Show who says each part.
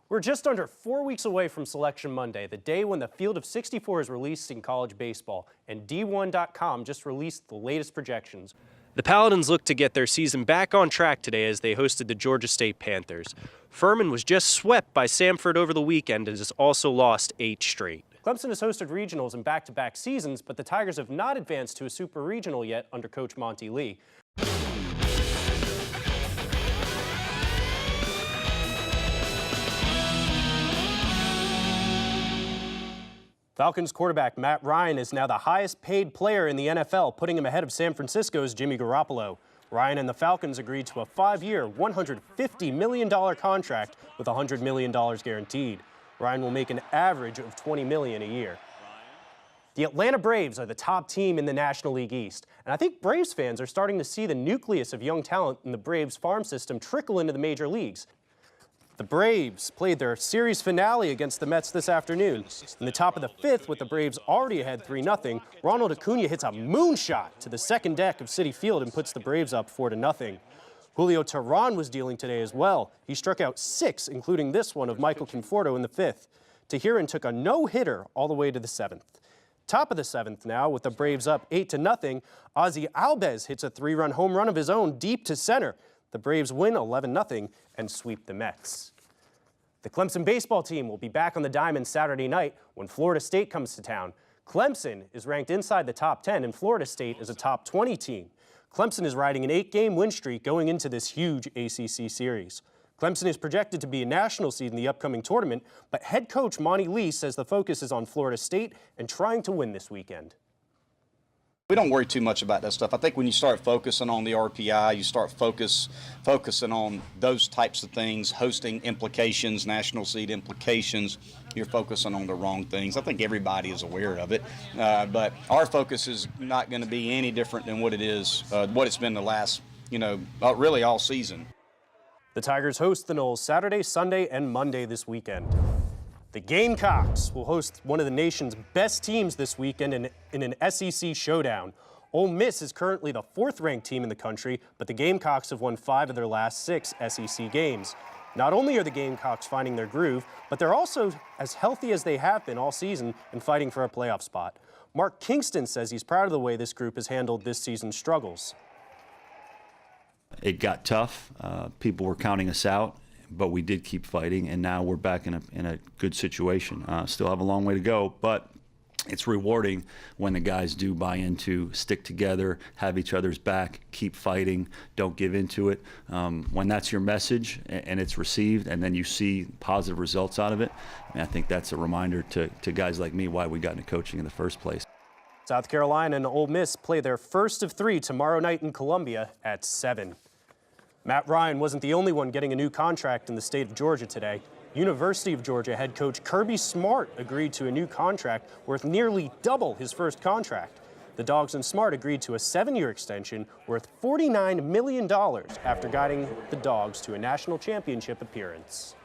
Speaker 1: We're just under 4 weeks away from Selection Monday, the day when the field of 64 is released in college baseball, and D1.com just released the latest projections. The Paladins look to get their season back on track today as they hosted the Georgia State Panthers. Furman was just swept by Samford over the weekend and has also lost 8 straight. Clemson has hosted regionals in back-to-back seasons, but the Tigers have not advanced to a super regional yet under Coach Monty Lee. Falcons quarterback Matt Ryan is now the highest paid player in the NFL, putting him ahead of San Francisco's Jimmy Garoppolo. Ryan and the Falcons agreed to a 5-year, $150 million contract with $100 million guaranteed. Ryan will make an average of $20 million a year. The Atlanta Braves are the top team in the National League East, and I think Braves fans are starting to see the nucleus of young talent in the Braves farm system trickle into the major leagues. The Braves played their series finale against the Mets this afternoon. In the top of the 5th, with the Braves already ahead 3-0, Ronald Acuna hits a moonshot to the second deck of Citi Field and puts the Braves up 4-0. Julio Teheran was dealing today as well. He struck out 6, including this one of Michael Conforto in the 5th. Teheran took a no-hitter all the way to the 7th. Top of the 7th now, with the Braves up 8-0, Ozzie Albies hits a 3-run home run of his own deep to center. The Braves win 11-0 and sweep the Mets. The Clemson baseball team will be back on the diamond Saturday night when Florida State comes to town. Clemson is ranked inside the top 10 and Florida State is a top 20 team. Clemson is riding an 8-game win streak going into this huge ACC series. Clemson is projected to be a national seed in the upcoming tournament, but head coach Monty Lee says the focus is on Florida State and trying to win this weekend.
Speaker 2: We don't worry too much about that stuff. I think when you start focusing on the RPI, you start focusing on those types of things, hosting implications, national seed implications, you're focusing on the wrong things. I think everybody is aware of it, but our focus is not going to be any different than what it is, what it's been the last, really all season.
Speaker 1: The Tigers host the Noles Saturday, Sunday, and Monday this weekend. The Gamecocks will host one of the nation's best teams this weekend in an SEC showdown. Ole Miss is currently the 4th-ranked team in the country, but the Gamecocks have won 5 of their last 6 SEC games. Not only are the Gamecocks finding their groove, but they're also as healthy as they have been all season and fighting for a playoff spot. Mark Kingston says he's proud of the way this group has handled this season's struggles.
Speaker 3: It got tough. People were counting us out, but we did keep fighting, and now we're back in a good situation. Still have a long way to go, but it's rewarding when the guys do buy into, stick together, have each other's back, keep fighting, don't give into it. When that's your message and it's received, and then you see positive results out of it, I think that's a reminder to guys like me why we got into coaching in the first place.
Speaker 1: South Carolina and Ole Miss play their first of 3 tomorrow night in Columbia at 7. Matt Ryan wasn't the only one getting a new contract in the state of Georgia today. University of Georgia head coach Kirby Smart agreed to a new contract worth nearly double his first contract. The Dogs and Smart agreed to a 7-year extension worth $49 million after guiding the Dogs to a national championship appearance.